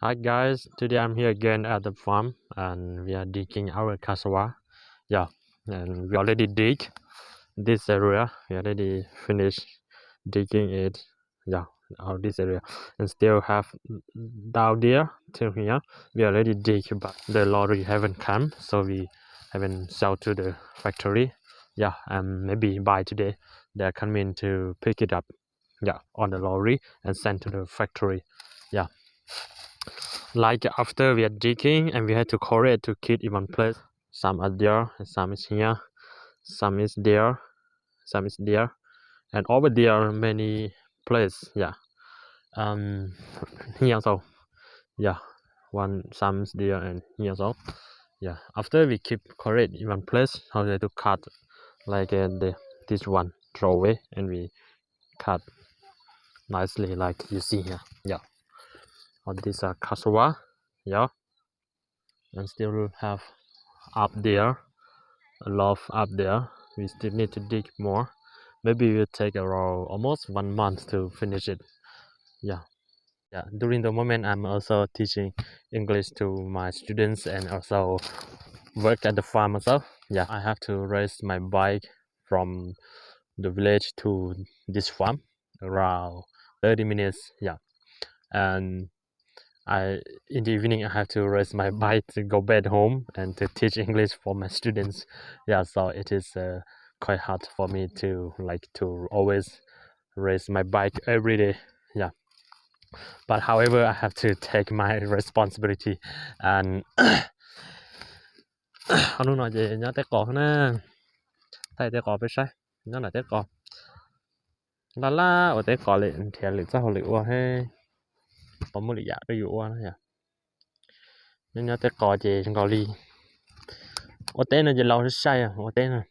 Hi guys, today I'm here again at the farm and we are digging our cassava. Yeah, and we already dig this area. We already finished digging it. Yeah, out this area and still have down there till here. We already dig, but the lorry haven't come, so we haven't sell to the factory. Yeah, and maybe by today they're coming to pick it up. Yeah, on the lorry and send to the factory. Yeah. Like after we are digging and we had to correct to keep in one place. Some are there and some is here, some is there, some is there, and over there are many places. Yeah. Um. Here also. Yeah. Some is there and here also. Yeah. After we keep correct in one place, how to cut like this one throw away and we cut nicely like you see here. Yeah. All these are cassava. Yeah. And still have up there a lot up there. We still need to dig more. Maybe it will take around almost 1 month to finish it. Yeah. Yeah. During the moment I'm also teaching English to my students and also work at the farm also. Yeah. I have to race my bike from the village to this farm around 30 minutes. Yeah. And in the evening I have to race my bike to go back home and to teach English for my students. Yeah, so it is quite hard for me to always race my bike every day. Yeah, but however I have to take my responsibility and không đúng nói gì nhớ tới cỏ nè, thầy tới cỏ phải sai, nhớ là tới cỏ, là ở tới cỏ lại thì lại sao lại qua hay, có một lý do để qua nữa nhỉ, nhớ tới cỏ gì trong cỏ ly. Ở tên là gì lâu sai à, ở tên là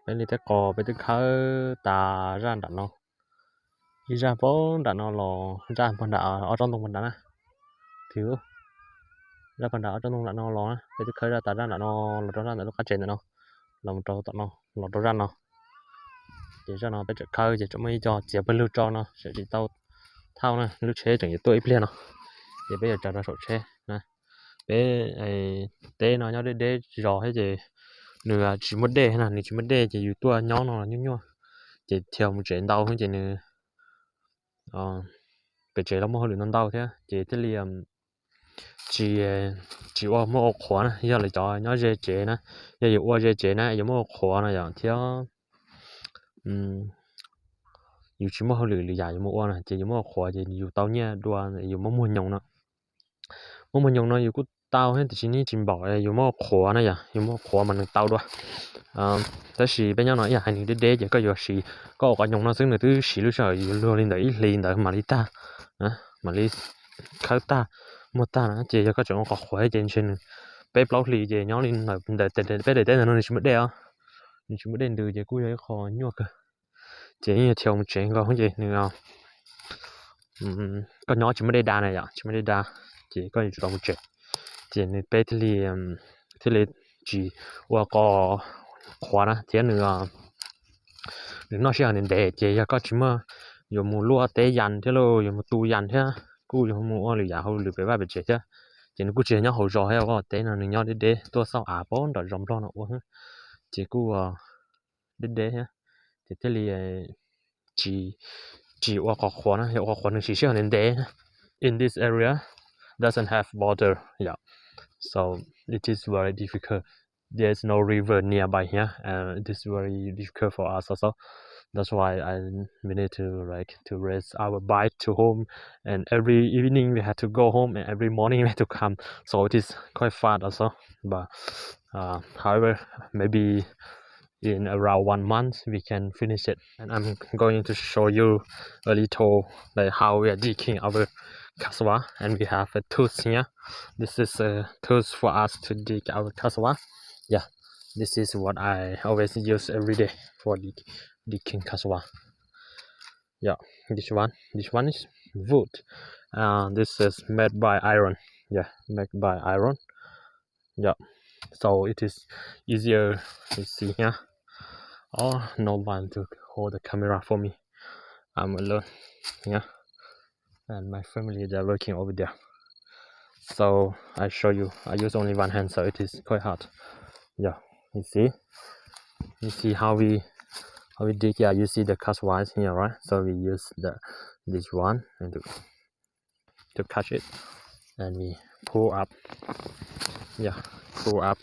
bên này có bên khá ta ra đạn nó đi ra phố đạn nó lò ra phần đạn ở trong tông phần đạn á thiếu ra phần đạn ở trong tông đạn nó lò á bên khơi ra ta ra đạn nó lò ra đạn nó cá trên nó lòng trâu tận nó lò ra nó chỉ ra nó bên khơi chỉ cho mấy cho chỉ bên lưu cho nó sẽ chỉ tao thao nè lưu chế chẳng như tôi ít liền nó thì bây giờ trả ra sổ chế nè bé té nó nhau để rò hay gì nửa chỉ một đề hay là nửa chỉ một đề chỉอยู่ตัวnhau nó nhung nhung chỉ theo một chuyện đau hơn chỉ nửa cái chế nó mua được nó đau thế chế thế liền chỉ chỉ qua mua khóa này giờ lại cho nó dễ chế nè giờอยู่qua dễ chế nè giờ mua khóa này giờ theoอยู่chỉ mua được lì dài mua này chỉ mua khóa chỉอยู่tao nhá đuaอยู่mua nhung nóอยู่กูtao hết thì ní chim bảoอยู่mua khóa này giờอยู่mua khóa mà nó tao đuaแต่是เป็นยังไง呀？还你的爹就个有时个个用那生的都是路上有路领导一领导马里大啊，马里靠大莫大呢，这个种个坏进去呢，被包里这鸟领导被在那里什么的啊？你什么的都这估计好鸟个，这也条目这个好像那个个鸟什么的大呢呀？什么的大，这个就当么这你被这里只我个。khóa đó thế nữa nó sẽ nên để chế cho có chỉ mà dùng một lúa té dàn thế rồi dùng một tu dàn thế cú dùng một lửa hậu lửa phải vào chế chứ chỉ nó cú chế nhau hậu rồi hay có té nào nhau để tua sau bốn rồi rong nó chỉ cú để ha thì thế là chỉ qua có khóa nó hiệu khóa nó chỉ sẽ nên để in this area doesn't have water yeah so it is very difficult. There's no river nearby here and it is very difficult for us also. That's why we need to raise our bike to home and every evening we have to go home and every morning we have to come, so it is quite far also, but however maybe in around 1 month we can finish it and I'm going to show you a little like how we are digging our cassava and we have a tools here. This is a tools for us to dig our cassava. Yeah, this is what I always use every day for digging cassava. Yeah, this one is wood. This is made by iron. Yeah, made by iron. Yeah, so it is easier. You see here. Oh, no one to hold the camera for me. I'm alone here, and my family they're working over there. So I show you. I use only one hand, so it is quite hard. Yeah, you see how we dig. Yeah, you see the cassava here, right? So we use this one and to catch it, and we pull up. Yeah, pull up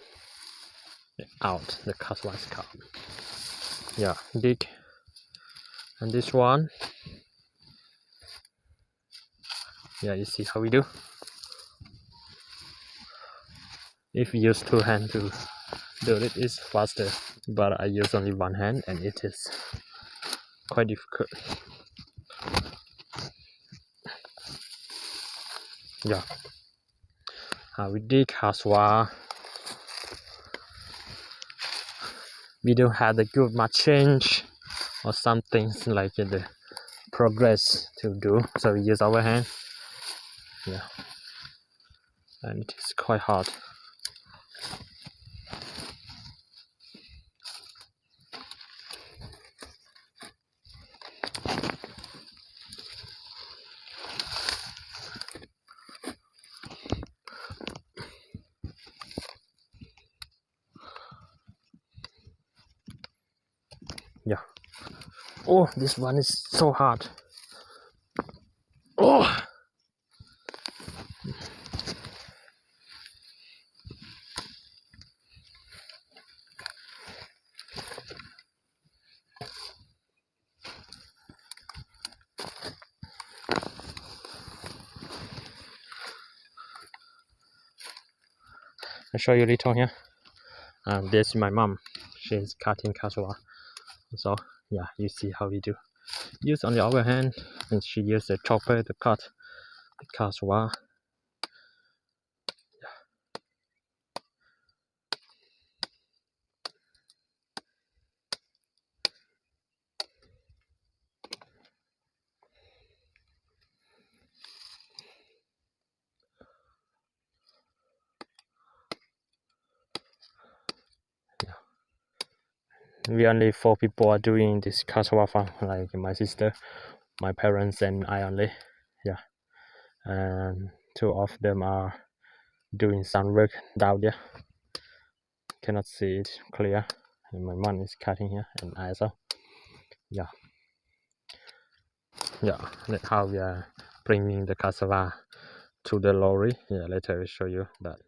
out the cassava scalp. Yeah, dig. And this one, yeah, you see how we do. If you use two hands to do it, it's faster. But I use only one hand, and it is quite difficult. Yeah, we dig cassava. We don't have the good much change or something like the progress to do, so we use our hand. Yeah, and it is quite hard. Yeah. Oh, this one is so hard. Oh, I'll show you a little here. This is my mom. She's cutting cassava. So yeah, you see how we do. Use on the other hand, and she used a chopper to cut the cassava. We only 4 people are doing this cassava farm, like my sister, my parents, and I only. Yeah, and 2 of them are doing some work down there. Cannot see it clear. And my mom is cutting here, and I also. Yeah, that's how we are bringing the cassava to the lorry. Yeah, later I will show you that.